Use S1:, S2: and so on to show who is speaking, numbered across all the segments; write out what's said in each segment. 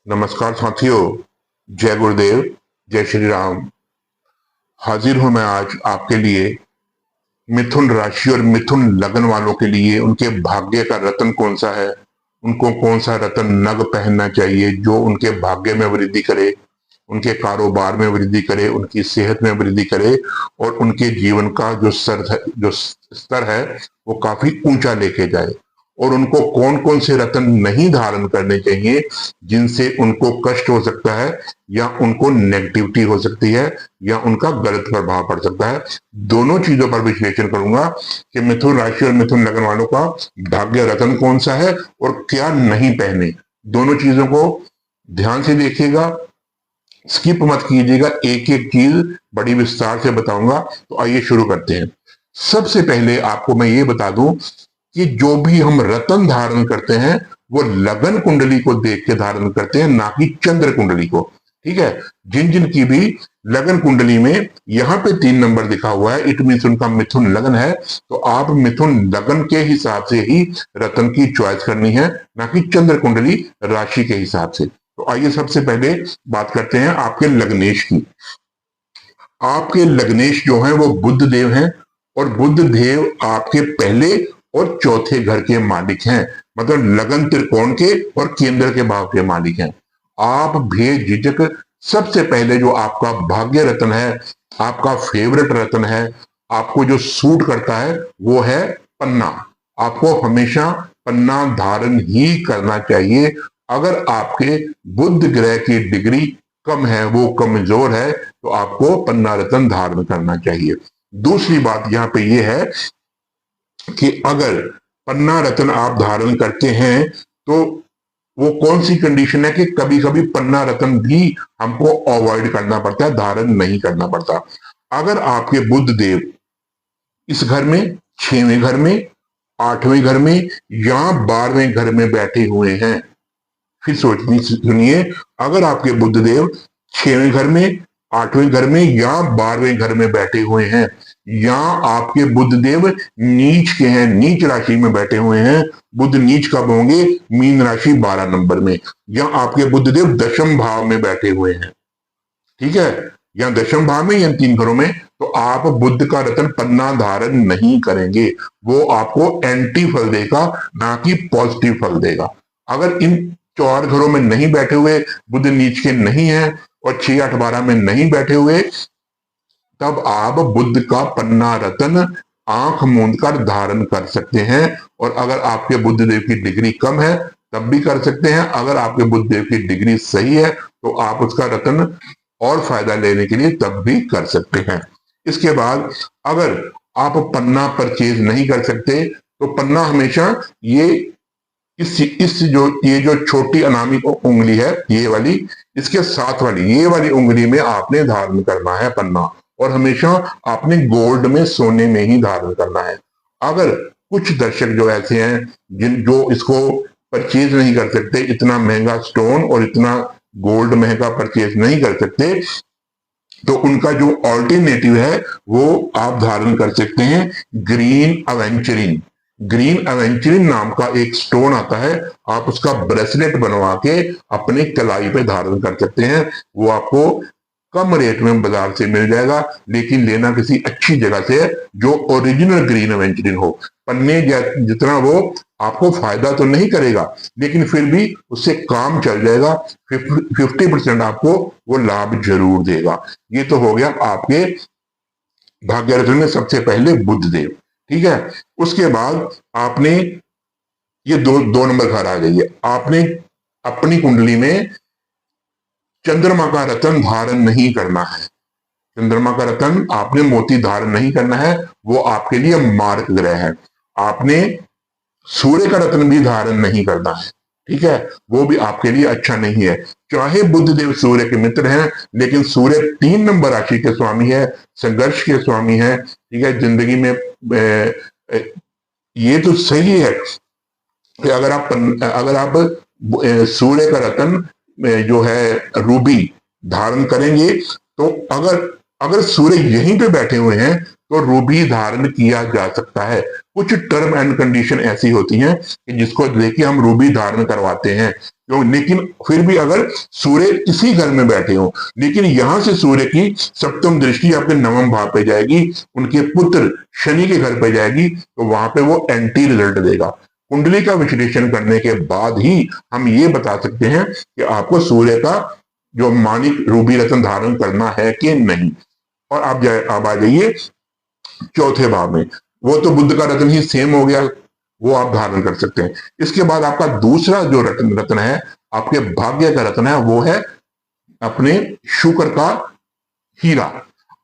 S1: नमस्कार साथियों, जय गुरुदेव, जय श्री राम। हाजिर हूं मैं आज आपके लिए मिथुन राशि और मिथुन लग्न वालों के लिए उनके भाग्य का रत्न कौन सा है, उनको कौन सा रत्न नग पहनना चाहिए जो उनके भाग्य में वृद्धि करे, उनके कारोबार में वृद्धि करे, उनकी सेहत में वृद्धि करे और उनके जीवन का जो स्तर है वो काफी ऊंचा लेके जाए। और उनको कौन कौन से रत्न नहीं धारण करने चाहिए जिनसे उनको कष्ट हो सकता है या उनको नेगेटिविटी हो सकती है या उनका गलत प्रभाव पड़ सकता है। दोनों चीजों पर विश्लेषण करूंगा कि मिथुन राशि और मिथुन लग्न वालों का भाग्य रत्न कौन सा है और क्या नहीं पहने। दोनों चीजों को ध्यान से देखिएगा, स्किप मत कीजिएगा, एक एक चीज बड़ी विस्तार से बताऊंगा। तो आइए शुरू करते हैं। सबसे पहले आपको मैं ये बता दूं कि जो भी हम रत्न धारण करते हैं वो लगन कुंडली को देख के धारण करते हैं, ना कि चंद्र कुंडली को। ठीक है, जिन जिन की भी लगन कुंडली में यहाँ पे 3 नंबर दिखा हुआ है, इट मीन उनका मिथुन लगन है, तो आप मिथुन लगन के हिसाब से ही रत्न की चॉइस करनी है, ना कि चंद्र कुंडली राशि के हिसाब से। तो आइए सबसे पहले बात करते हैं आपके लग्नेश की। आपके लग्नेश जो है वो बुध देव हैं और बुध देव आपके पहले और चौथे घर के मालिक हैं, मतलब लगन त्रिकोण के और केंद्र के भाव के मालिक हैं। आप बेझिझक सबसे पहले जो आपका भाग्य रत्न है, आपका फेवरेट रत्न है, आपको जो सूट करता है वो है पन्ना। आपको हमेशा पन्ना धारण ही करना चाहिए। अगर आपके बुध ग्रह की डिग्री कम है, वो कमजोर है, तो आपको पन्ना रत्न धारण करना चाहिए। दूसरी बात यहाँ पे ये है कि अगर पन्ना रत्न आप धारण करते हैं तो वो कौन सी कंडीशन है कि कभी कभी पन्ना रत्न भी हमको अवॉइड करना पड़ता है, धारण नहीं करना पड़ता। अगर आपके बुध देव इस घर में, 6वें घर में, 8वें घर में या 12वें घर में बैठे हुए हैं, फिर सोचनी सुनिए, अगर आपके बुध देव 6वें घर में, 8वें घर में या 12वें घर में बैठे हुए हैं, या आपके बुध देव नीच के हैं, नीच राशि में बैठे हुए हैं। बुध नीच कब होंगे? मीन राशि 12 नंबर में। या आपके बुध देव दशम भाव में बैठे हुए हैं, ठीक है, या दशम भाव में या 3 घरों में, तो आप बुध का रत्न पन्ना धारण नहीं करेंगे। वो आपको एंटी फल देगा, ना कि पॉजिटिव फल देगा। अगर इन 4 घरों में नहीं बैठे हुए, बुध नीच के नहीं है और 6, 8, 12 में नहीं बैठे हुए, तब आप बुध का पन्ना रत्न आंख मूंद कर धारण कर सकते हैं। और अगर आपके बुध देव की डिग्री कम है तब भी कर सकते हैं। अगर आपके बुध देव की डिग्री सही है तो आप उसका रत्न और फायदा लेने के लिए तब भी कर सकते हैं। इसके बाद अगर आप पन्ना परचेज नहीं कर सकते तो पन्ना हमेशा ये जो छोटी अनामिक उंगली है, ये वाली, इसके साथ वाली ये वाली उंगली में आपने धारण करना है पन्ना, और हमेशा आपने गोल्ड में, सोने में ही धारण करना है। अगर कुछ दर्शक जो ऐसे हैं जो इसको परचेज नहीं कर सकते, इतना महंगा स्टोन और इतना गोल्ड महंगा परचेज नहीं कर सकते, तो उनका जो ऑल्टरनेटिव है वो आप धारण कर सकते हैं ग्रीन अवेंचरिन। ग्रीन अवेंचरिन नाम का एक स्टोन आता है, आप उसका ब्रेसलेट बनवा के अपने कलाई पे धारण कर सकते हैं। वो आपको कम रेट में बाजार से मिल जाएगा, लेकिन लेना किसी अच्छी जगह से जो ओरिजिनल ग्रीन एवेंचरिन हो। पन्ने जितना वो आपको फायदा तो नहीं करेगा, लेकिन फिर भी उससे काम चल जाएगा। 50% आपको वो लाभ जरूर देगा। ये तो हो गया आपके भाग्य रत्न में सबसे पहले बुध देव, ठीक है। उसके बाद आपने ये दो नंबर घर आ जाइए। आपने अपनी कुंडली में चंद्रमा का रत्न धारण नहीं करना है। चंद्रमा का रत्न आपने मोती धारण नहीं करना है, वो आपके लिए मार्क ग्रह है। आपने सूर्य का रत्न भी धारण नहीं करना है, ठीक है, वो भी आपके लिए अच्छा नहीं है। चाहे बुध देव सूर्य के मित्र हैं, लेकिन सूर्य 3 नंबर राशि के स्वामी है, संघर्ष के स्वामी है, ठीक है। जिंदगी में ये तो सही है कि अगर आप सूर्य का रत्न जो है रूबी धारण करेंगे, तो अगर सूर्य यहीं पे बैठे हुए हैं तो रूबी धारण किया जा सकता है। कुछ टर्म एंड कंडीशन ऐसी होती हैं कि जिसको लेके हम रूबी धारण करवाते हैं। क्यों? लेकिन फिर भी अगर सूर्य इसी घर में बैठे हो, लेकिन यहां से सूर्य की सप्तम दृष्टि आपके नवम भाव पे जाएगी, उनके पुत्र शनि के घर पे जाएगी, तो वहां पे वो एंटी रिजल्ट देगा। कुंडली का विश्लेषण करने के बाद ही हम ये बता सकते हैं कि आपको सूर्य का जो माणिक रूबी रत्न धारण करना है कि नहीं। और आप आ जाइए चौथे भाव में, वो तो बुद्ध का रत्न ही सेम हो गया, वो आप धारण कर सकते हैं। इसके बाद आपका दूसरा जो रत्न है, आपके भाग्य का रत्न है, वो है अपने शुक्र का हीरा।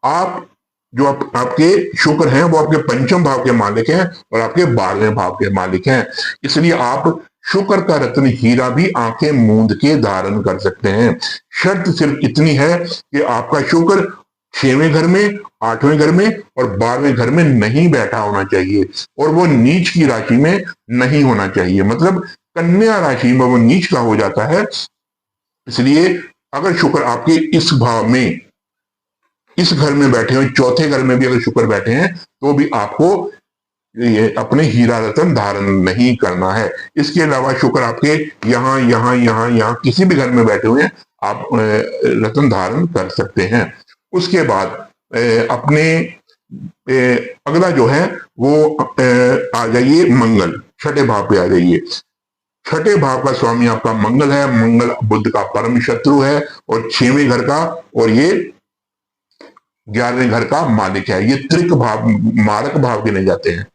S1: आप जो आपके शुक्र हैं वो आपके पंचम भाव के मालिक हैं और आपके 12वें भाव के मालिक हैं, इसलिए आप शुक्र का रत्न हीरा भी आंखें मूंद के धारण कर सकते हैं। शर्त सिर्फ इतनी है कि आपका शुक्र 6वें घर में, 8वें घर में और 12वें घर में नहीं बैठा होना चाहिए, और वो नीच की राशि में नहीं होना चाहिए। मतलब कन्या राशि में वो नीच का हो जाता है। इसलिए अगर शुक्र आपके इस भाव में, इस घर में बैठे हो, चौथे घर में भी अगर शुक्र बैठे हैं, तो भी आपको ये अपने हीरा रत्न धारण नहीं करना है। इसके अलावा शुक्र आपके यहाँ यहाँ यहाँ यहाँ किसी भी घर में बैठे हुए हैं, आप रत्न धारण कर सकते हैं। उसके बाद अपने अगला जो है वो आ जाइए मंगल, छठे भाव पे आ जाइए। छठे भाव का स्वामी आपका मंगल है। मंगल बुध का परम शत्रु है और 6वें घर का और ये 11वें घर का मालिक है। ये त्रिक भाव, मारक भाव गिने जाते हैं।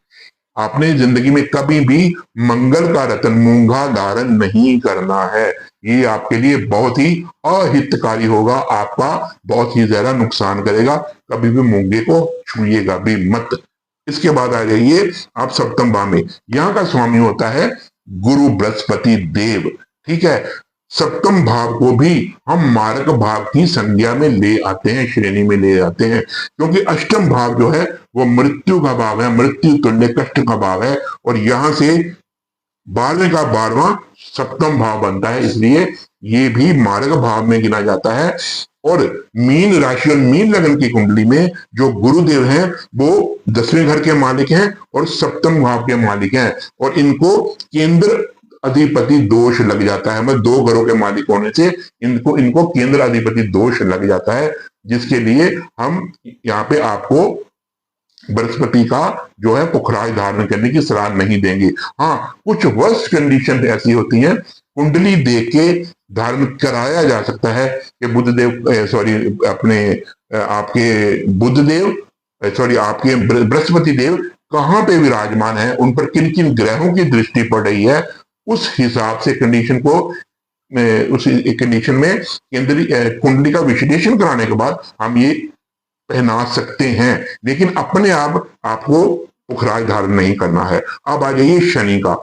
S1: आपने जिंदगी में कभी भी मंगल का रत्न मूंगा धारण नहीं करना है, ये आपके लिए बहुत ही अहितकारी होगा, आपका बहुत ही ज्यादा नुकसान करेगा। कभी भी मूंगे को छूइएगा भी मत। इसके बाद आ जाइए आप सप्तम भाव में, यहाँ का स्वामी होता है गुरु बृहस्पति देव। ठीक है, सप्तम भाव को भी हम मारक भाव की संज्ञा में ले आते हैं, श्रेणी में ले आते हैं, क्योंकि अष्टम भाव जो है वो मृत्यु का भाव है, मृत्यु तुल्य कष्ट का भाव है, और यहां से 12वें का 12वां सप्तम भाव बनता है, इसलिए ये भी मारक भाव में गिना जाता है। और मीन राशि और मीन लगन की कुंडली में जो गुरुदेव हैं वो 10वें घर के मालिक हैं और सप्तम भाव के मालिक हैं, और इनको केंद्र अधिपति दोष लग जाता है। मतलब 2 घरों के मालिक होने से इनको केंद्र अधिपति दोष लग जाता है, जिसके लिए हम यहाँ पे आपको बृहस्पति का जो है पुखराज धारण करने की सलाह नहीं देंगे। हाँ, कुछ वर्स्ट कंडीशन ऐसी होती हैं, कुंडली देख के धारण कराया जा सकता है कि बुधदेव सॉरी अपने आपके बुधदेव सॉरी आपके बृहस्पति देव कहाँ पे विराजमान है, उन पर किन किन ग्रहों की दृष्टि पड़ रही है, उस हिसाब से कंडीशन को उस कंडीशन में केंद्रीय कुंडली का विश्लेषण कराने के बाद हम ये पहना सकते हैं, लेकिन अपने आप आपको पुखराज धारण नहीं करना है। अब आ जाइए शनि का।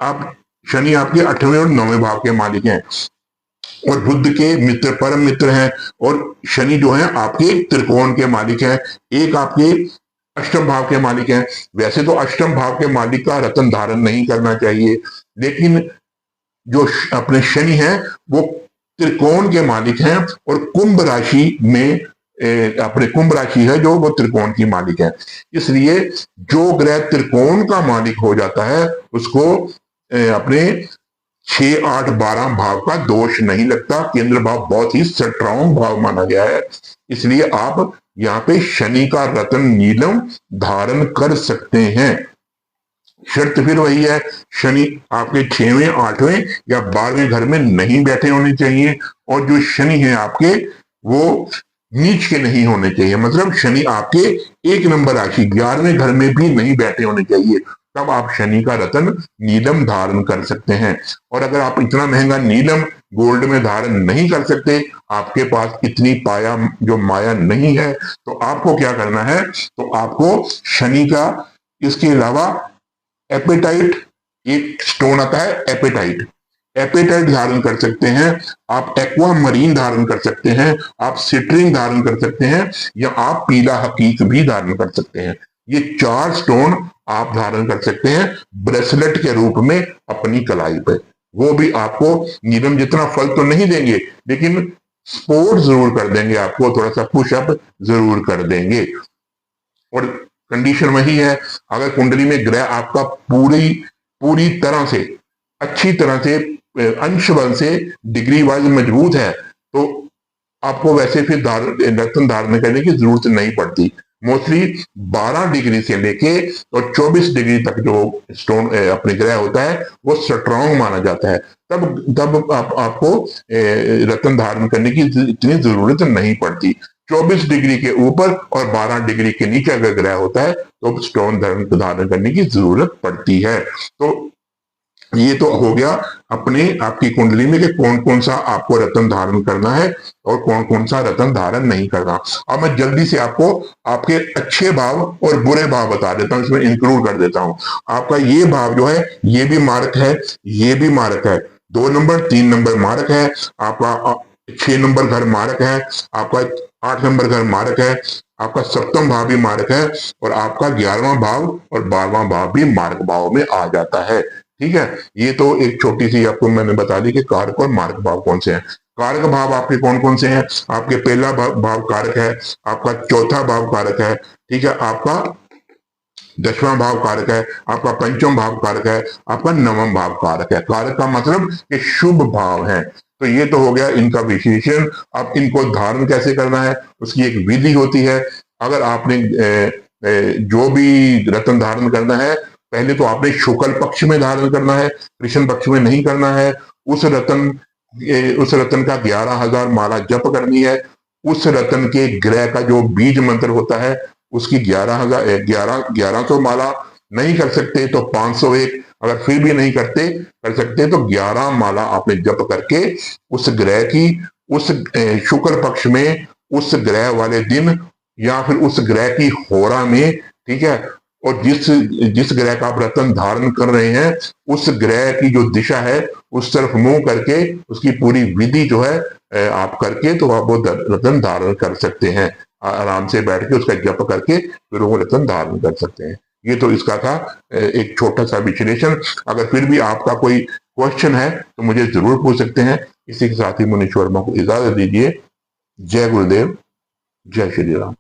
S1: आप शनि आपके 8वें और 9वें भाव के मालिक हैं और बुध के मित्र, परम मित्र हैं, और शनि जो है आपके त्रिकोण के मालिक हैं, एक आपके अष्टम भाव के मालिक हैं। वैसे तो अष्टम भाव के मालिक का रत्न धारण नहीं करना चाहिए, लेकिन जो अपने शनि हैं वो त्रिकोण के मालिक हैं, और कुंभ राशि में अपने कुंभ राशि है जो वो त्रिकोण की मालिक है। इसलिए जो ग्रह त्रिकोण का मालिक हो जाता है उसको अपने 6, 8, 12 भाव का दोष नहीं लगता। केंद्र भाव बहुत ही स्ट्रॉन्ग भाव माना गया है, इसलिए आप यहाँ पे शनि का रत्न नीलम धारण कर सकते हैं। शर्त फिर वही है, शनि आपके 6वें, 8वें या 12वें घर में नहीं बैठे होने चाहिए, और जो शनि है आपके वो नीच के नहीं होने चाहिए। मतलब शनि आपके 1 नंबर राशि 11वें घर में भी नहीं बैठे होने चाहिए, तब आप शनि का रत्न नीलम धारण कर सकते हैं। और अगर आप इतना महंगा नीलम गोल्ड में धारण नहीं कर सकते, आपके पास इतनी पाया जो माया नहीं है, तो आपको क्या करना है, तो आपको शनि का इसके अलावा एपेटाइट, एक स्टोन आता है एपेटाइट, एपेटाइट धारण कर सकते हैं आप, एक्वा मरीन धारण कर सकते हैं आप, सिट्रिन धारण कर सकते हैं, या आप पीला हकीक भी धारण कर सकते हैं। ये 4 स्टोन आप धारण कर सकते हैं ब्रेसलेट के रूप में अपनी कलाई पे। वो भी आपको नीलम जितना फल तो नहीं देंगे, लेकिन सपोर्ट जरूर कर देंगे, आपको थोड़ा सा पुशअप जरूर कर देंगे। और कंडीशन वही है, अगर कुंडली में ग्रह आपका पूरी पूरी तरह से अच्छी तरह से अंश बल से डिग्री वाइज मजबूत है, तो आपको वैसे फिर रत्न धारण करने की जरूरत नहीं पड़ती। मोस्टली 12 डिग्री से लेके और 24 डिग्री तक जो स्टोन अपने ग्रह होता है वो स्ट्रॉन्ग माना जाता है, तब आपको रत्न धारण करने की इतनी जरूरत नहीं पड़ती। 24 डिग्री के ऊपर और 12 डिग्री के नीचे अगर ग्रह होता है तो स्टोन धारण करने की जरूरत पड़ती है। तो ये तो हो गया अपने आपकी कुंडली में कि कौन कौन सा आपको रत्न धारण करना है और कौन कौन सा रत्न धारण नहीं करना। अब मैं जल्दी से आपको आपके अच्छे भाव और बुरे भाव बता देता हूं, इसमें इंक्लूड कर देता हूं। आपका ये भाव जो है ये भी मारक है, ये भी मारक है, 2 नंबर 3 नंबर मारक है, आपका 6 नंबर घर मारक है, आपका 8 नंबर घर मारक है, आपका सप्तम भाव भी मारक है और आपका 11वां भाव और 12वां भाव भी मारक भाव में आ जाता है। ठीक है, ये तो एक छोटी सी आपको मैंने बता दी कि कारक और मारक भाव कौन से हैं। कारक भाव आपके कौन कौन से हैं? आपके पहला भाव कारक है, आपका चौथा भाव कारक है, ठीक है, आपका 10वां भाव कारक है, आपका 5वां भाव कारक है, आपका 9वां भाव कारक है। कारक का मतलब कि शुभ भाव है। तो ये तो हो गया इनका विशेषण। अब इनको धारण कैसे करना है उसकी एक विधि होती है। अगर आपने जो भी रत्न धारण करना है, पहले तो आपने शुक्ल पक्ष में धारण करना है, कृष्ण पक्ष में नहीं करना है। उस रत्न का 11,000 माला जप करनी है। उस रत्न के ग्रह का जो बीज मंत्र होता है उसकी 11,100 माला नहीं कर सकते तो 501, अगर फिर भी नहीं कर सकते तो 11 माला आपने जप करके उस ग्रह की उस शुक्र पक्ष में उस ग्रह वाले दिन या फिर उस ग्रह की होरा में, ठीक है, और जिस ग्रह का आप रत्न धारण कर रहे हैं उस ग्रह की जो दिशा है उस तरफ मुंह करके उसकी पूरी विधि जो है आप करके तो आप वो रत्न धारण कर सकते हैं। आराम से बैठ के उसका जप करके फिर वो रत्न धारण कर सकते हैं। ये तो इसका था एक छोटा सा विश्लेषण। अगर फिर भी आपका कोई क्वेश्चन है तो मुझे जरूर पूछ सकते हैं। इसी के साथ ही मुनीश वर्मा को इजाजत दीजिए। जय गुरुदेव, जय श्री राम।